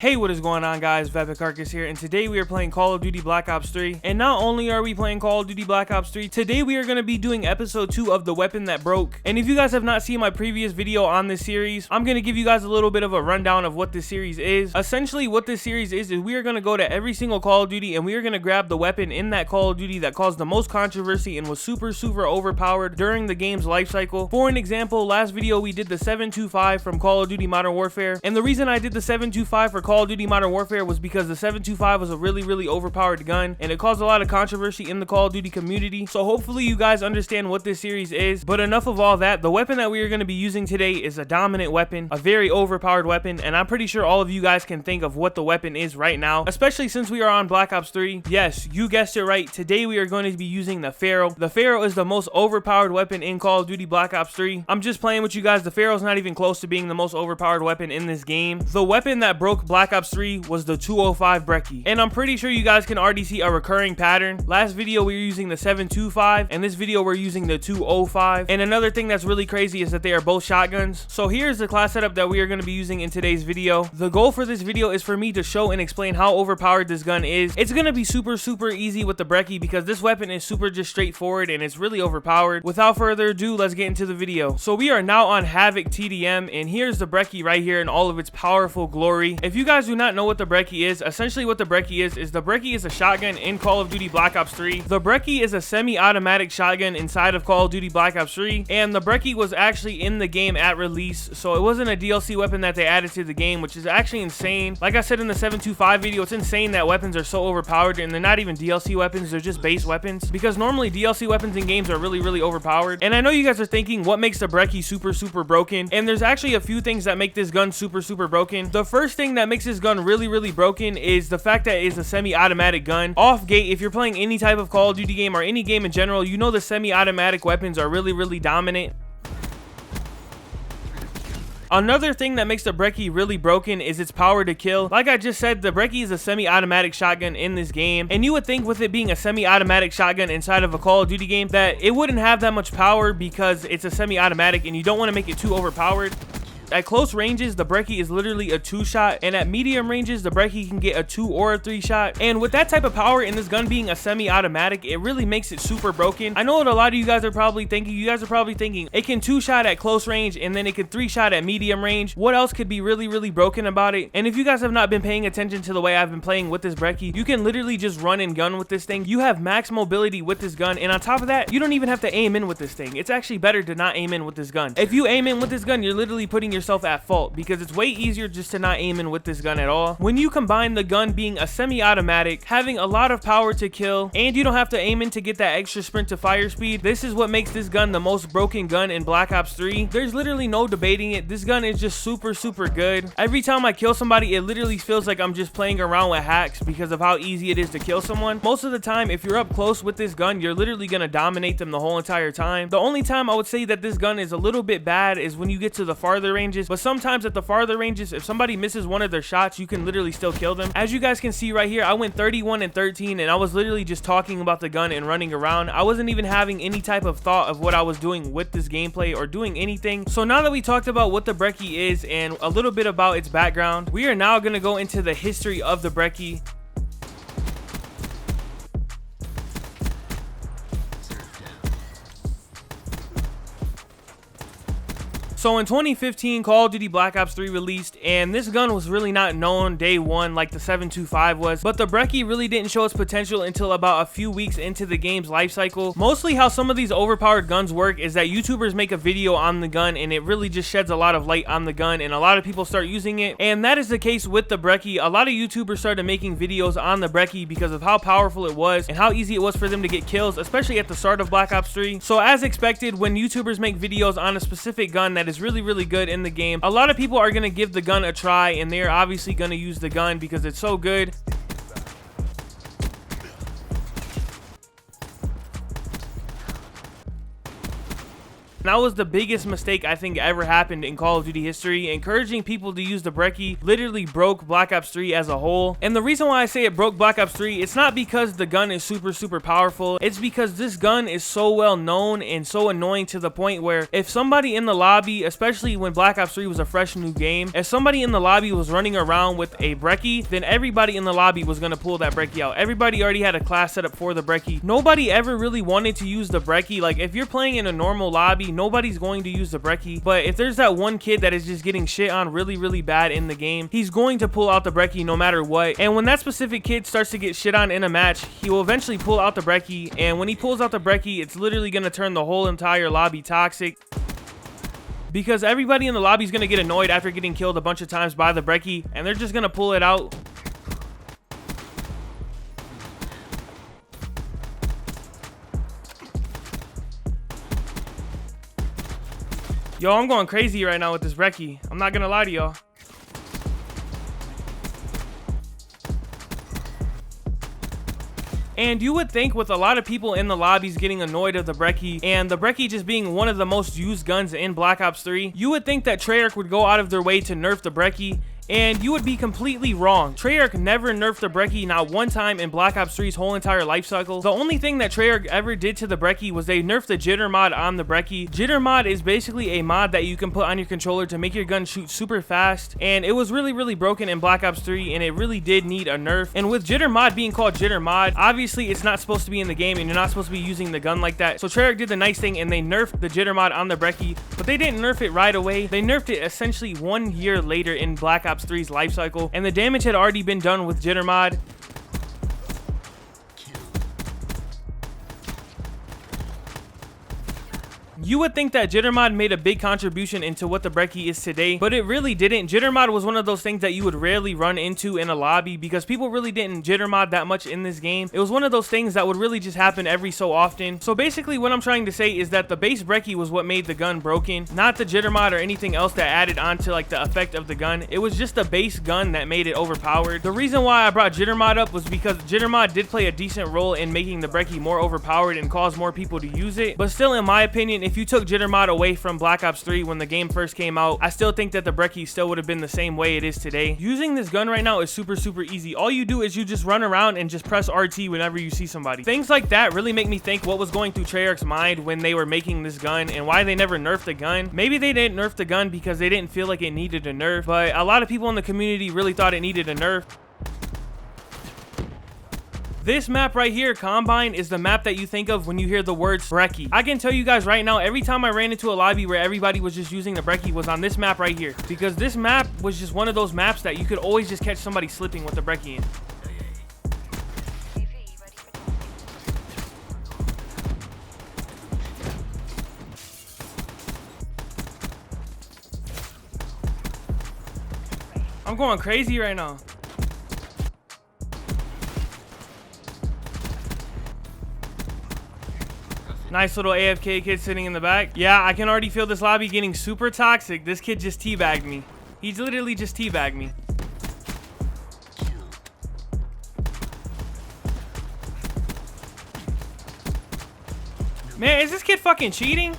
Hey, what is going on, guys? Carcass here, and today we are playing Call of Duty Black Ops 3. And not only are we playing Call of Duty Black Ops 3, today we are going to be doing episode 2 of The Weapon That Broke. And if you guys have not seen my previous video on this series, I'm going to give you guys a little bit of a rundown of what this series is. Essentially, what this series is we are going to go to every single Call of Duty and we are going to grab the weapon in that Call of Duty that caused the most controversy and was super overpowered during the game's life cycle. For an example, last video we did the 725 from Call of Duty Modern Warfare, and the reason I did the 725 for Call of Duty Modern Warfare was because the 725 was a really overpowered gun and it caused a lot of controversy in the Call of Duty community. So hopefully you guys understand what this series is. But enough of all that. The weapon that we are going to be using today is a dominant weapon, a very overpowered weapon, and I'm pretty sure all of you guys can think of what the weapon is right now, especially since we are on Black Ops 3. Yes, you guessed it right. Today we are going to be using the Pharaoh. The Pharaoh is the most overpowered weapon in Call of Duty Black Ops 3. I'm just playing with you guys. The Pharaoh's not even close to being the most overpowered weapon in this game. The weapon that broke Black Ops 3 was the 205 Brecci, and I'm pretty sure you guys can already see a recurring pattern. Last video we were using the 725, and this video we're using the 205. And another thing that's really crazy is that they are both shotguns. So here's the class setup that we are going to be using in today's video. The goal for this video is for me to show and explain how overpowered this gun is. It's going to be super easy with the Brecci because this weapon is super just straightforward and it's really overpowered. Without further ado, let's get into the video. So we are now on Havoc TDM, and here's the Brecci right here in all of its powerful glory. If you guys do not know what the Brecci is, essentially what the Brecci is the Brecci is a shotgun in Call of Duty Black Ops 3. The Brecci is a semi-automatic shotgun inside of Call of Duty Black Ops 3, and the Brecci was actually in the game at release, so it wasn't a DLC weapon that they added to the game, which is actually insane. Like I said in the 725 video, it's insane that weapons are so overpowered, and they're not even DLC weapons, they're just base weapons, because normally DLC weapons in games are really overpowered. And I know you guys are thinking, what makes the Brecci super broken? And there's actually a few things that make this gun super broken. The first thing that makes this gun really broken is the fact that it is a semi-automatic gun. Off gate, if you're playing any type of Call of Duty game or any game in general, you know the semi-automatic weapons are really dominant. Another thing that makes the Brecci really broken is its power to kill. Like I just said, the Brecci is a semi-automatic shotgun in this game, and you would think with it being a semi-automatic shotgun inside of a Call of Duty game that it wouldn't have that much power because it's a semi-automatic and you don't want to make it too overpowered. At close ranges, the Brecci is literally a 2-shot, and at medium ranges, the Brecci can get a 2 or a 3-shot. And with that type of power in this gun being a semi-automatic, it really makes it super broken. I know what a lot of you guys are probably thinking. You guys are probably thinking it can 2-shot at close range and then it can 3-shot at medium range. What else could be really broken about it? And if you guys have not been paying attention to the way I've been playing with this Brecci, you can literally just run and gun with this thing. You have max mobility with this gun, and on top of that, you don't even have to aim in with this thing. It's actually better to not aim in with this gun. If you aim in with this gun, you're literally putting yourself at fault because it's way easier just to not aim in with this gun at all. When you combine the gun being a semi-automatic, having a lot of power to kill, and you don't have to aim in to get that extra sprint to fire speed, this is what makes this gun the most broken gun in Black Ops 3. There's literally no debating it. This gun is just super good. Every time I kill somebody, it literally feels like I'm just playing around with hacks because of how easy it is to kill someone. Most of the time, if you're up close with this gun, you're literally gonna dominate them the whole entire time. The only time I would say that this gun is a little bit bad is when you get to the farther ranges, but sometimes at the farther ranges, if somebody misses one of their shots, you can literally still kill them. As you guys can see right here, I went 31 and 13, and I was literally just talking about the gun and running around. I wasn't even having any type of thought of what I was doing with this gameplay or doing anything. So now that we talked about what the Brecci is and a little bit about its background, we are now going to go into the history of the Brecci. So in 2015, Call of Duty Black Ops 3 released, and this gun was really not known day one like the 725 was, but the Brecci really didn't show its potential until about a few weeks into the game's life cycle. Mostly how some of these overpowered guns work is that YouTubers make a video on the gun and it really just sheds a lot of light on the gun and a lot of people start using it, and that is the case with the Brecci. A lot of YouTubers started making videos on the Brecci because of how powerful it was and how easy it was for them to get kills, especially at the start of Black Ops 3. So as expected, when YouTubers make videos on a specific gun that is really good in the game, a lot of people are going to give the gun a try, and they're obviously going to use the gun because it's so good. That was the biggest mistake I think ever happened in Call of Duty history. Encouraging people to use the Brecci literally broke Black Ops 3 as a whole. And the reason why I say it broke Black Ops 3, it's not because the gun is super powerful. It's because this gun is so well known and so annoying to the point where if somebody in the lobby, especially when Black Ops 3 was a fresh new game, if somebody in the lobby was running around with a Brecci, then everybody in the lobby was going to pull that Brecci out. Everybody already had a class set up for the Brecci. Nobody ever really wanted to use the Brecci. Like, if you're playing in a normal lobby, nobody's going to use the Brecci. But if there's that one kid that is just getting shit on really bad in the game, he's going to pull out the Brecci no matter what. And when that specific kid starts to get shit on in a match, he will eventually pull out the Brecci. And when he pulls out the Brecci, it's literally going to turn the whole entire lobby toxic, because everybody in the lobby is going to get annoyed after getting killed a bunch of times by the Brecci, and they're just going to pull it out. Yo, I'm going crazy right now with this Brecci. I'm not going to lie to y'all. And you would think with a lot of people in the lobbies getting annoyed of the Brecci, and the Brecci just being one of the most used guns in Black Ops 3, you would think that Treyarch would go out of their way to nerf the Brecci. And you would be completely wrong. Treyarch never nerfed the Brecci, not one time in Black Ops 3's whole entire life cycle. The only thing that Treyarch ever did to the Brecci was they nerfed the Jitter Mod on the Brecci. Jitter Mod is basically a mod that you can put on your controller to make your gun shoot super fast, and it was really broken in Black Ops 3, and it really did need a nerf. And with Jitter Mod being called Jitter Mod, obviously it's not supposed to be in the game, and you're not supposed to be using the gun like that. So Treyarch did the nice thing, and they nerfed the Jitter Mod on the Brecci, but they didn't nerf it right away. They nerfed it essentially 1 year later in Black Ops 3's life cycle. And the damage had already been done with Jitter Mod. You would think that Jitter Mod made a big contribution into what the Brecci is today, but it really didn't. Jitter Mod was one of those things that you would rarely run into in a lobby because people really didn't Jitter Mod that much in this game. It was one of those things that would really just happen every so often. So basically what I'm trying to say is that the base Brecci was what made the gun broken, not the Jitter Mod or anything else that added on to like the effect of the gun. It was just the base gun that made it overpowered. The reason why I brought Jitter Mod up was because Jitter Mod did play a decent role in making the Brecci more overpowered and cause more people to use it. But still, in my opinion, if you took Jitter Mod away from Black Ops 3 when the game first came out, I still think that the Brecci still would have been the same way it is today. Using this gun right now is super easy. All you do is you just run around and just press RT whenever you see somebody. Things like that really make me think what was going through Treyarch's mind when they were making this gun and why they never nerfed the gun. Maybe they didn't nerf the gun because they didn't feel like it needed a nerf, but a lot of people in the community really thought it needed a nerf. This map right here, Combine, is the map that you think of when you hear the words Brecci. I can tell you guys right now, every time I ran into a lobby where everybody was just using the Brecci was on this map right here, because this map was just one of those maps that you could always just catch somebody slipping with the Brecci in. I'm going crazy right now. Nice little AFK kid sitting in the back. Yeah, I can already feel this lobby getting super toxic. This kid just teabagged me. He's literally just teabagged me. Man, is this kid fucking cheating?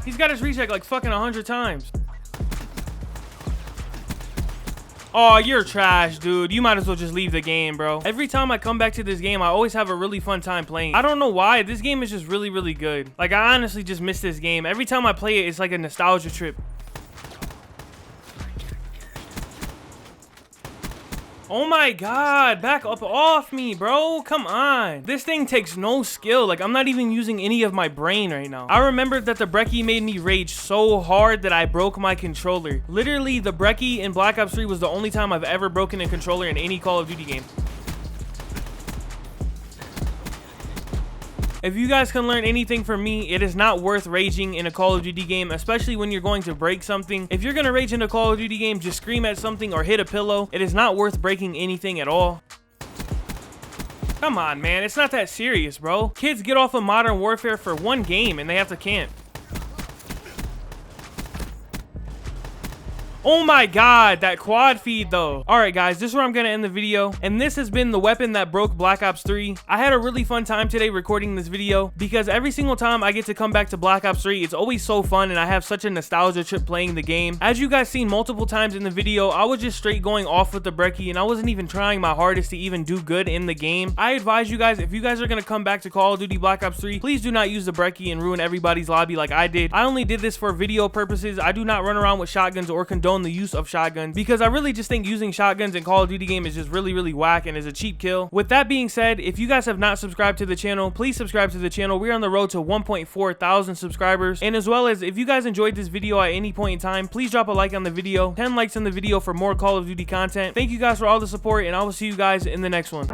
He's got his recheck like fucking 100 times. Oh, you're trash, dude. You might as well just leave the game, bro. Every time I come back to this game, I always have a really fun time playing. I don't know why. This game is just really good. Like, I honestly just miss this game. Every time I play it, it's like a nostalgia trip. Oh my god, back up off me, bro. Come on. This thing takes no skill. Like, I'm not even using any of my brain right now. I remember that the Brecci made me rage so hard that I broke my controller. Literally, the Brecci in Black Ops 3 was the only time I've ever broken a controller in any Call of Duty game. If you guys can learn anything from me, it is not worth raging in a Call of Duty game, especially when you're going to break something. If you're going to rage in a Call of Duty game, just scream at something or hit a pillow. It is not worth breaking anything at all. Come on, man. It's not that serious, bro. Kids get off of Modern Warfare for one game and they have to camp. Oh my god, that quad feed though. Alright guys, this is where I'm gonna end the video, and this has been the weapon that broke Black Ops 3. I had a really fun time today recording this video because every single time I get to come back to Black Ops 3, it's always so fun and I have such a nostalgia trip playing the game. As you guys seen multiple times in the video, I was just straight going off with the Brecci and I wasn't even trying my hardest to even do good in the game. I advise you guys, if you guys are gonna come back to Call of Duty Black Ops 3, please do not use the Brecci and ruin everybody's lobby like I did. I only did this for video purposes. I do not run around with shotguns or condone the use of shotguns because I really just think using shotguns in Call of Duty game is just really whack and is a cheap kill. With that being said, if you guys have not subscribed to the channel, please subscribe to the channel. We're on the road to 1.4 thousand subscribers, and as well as if you guys enjoyed this video at any point in time, please drop a like on the video. 10 likes on the video for more Call of Duty content. Thank you guys for all the support, and I will see you guys in the next one.